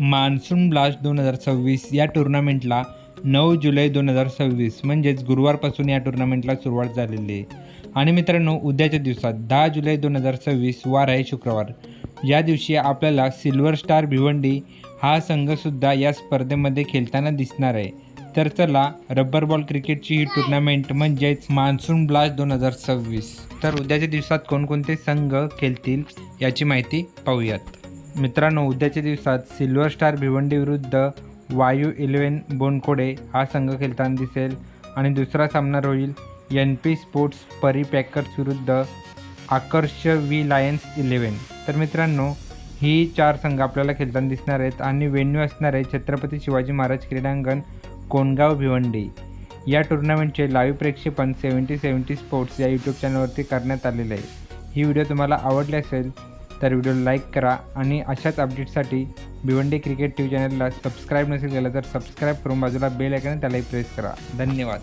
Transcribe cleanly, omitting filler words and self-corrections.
Monsoon blast 2026 या टुर्नामेंटला 9 जुलै 2026 म्हणजेच गुरुवारपासून या टुर्नामेंटला सुरुवात झालेली आहे. आणि मित्रांनो, उद्याच्या दिवसात 10 जुलै 2026 वार आहे शुक्रवार. या दिवशी आपल्याला सिल्वर स्टार भिवंडी हा संघसुद्धा या स्पर्धेमध्ये खेळताना दिसणार आहे. तर चला, रबर बॉल क्रिकेटची ही टुर्नामेंट म्हणजेच मान्सून ब्लास्ट 2026 तर उद्याच्या दिवसात कोणकोणते संघ खेळतील याची माहिती पाहूयात. मित्रांनो, उद्याच्या दिवसात सिल्वर स्टार भिवंडी विरुद्ध वायू 11 बोनखोडे हा संघ खेळताना दिसेल. आणि दुसरा सामना होईल NP स्पोर्ट्स परी पॅकर्स विरुद्ध आकर्ष वी लायन्स 11. तर मित्रांनो, ही 4 संघ आपल्याला खेळताना दिसणार आहेत. आणि वेन्यू असणार आहे छत्रपती शिवाजी महाराज क्रीडांगण, कोंडगाव, भिवंडी. या टुर्नामेंटचे लाईव्ह प्रक्षेपण 70-70 स्पोर्ट्स या यूट्यूब चॅनलवरती करण्यात आलेलं आहे. ही व्हिडिओ तुम्हाला आवडली असेल तर व्हिडिओला लाईक करा आणि अशाच अपडेट्ससाठी भिवंडी क्रिकेट TV चॅनलला सबस्क्राईब नसेल केलं तर सबस्क्राईब करून बाजूला बेल आयकॉन त्यालाही प्रेस करा. धन्यवाद.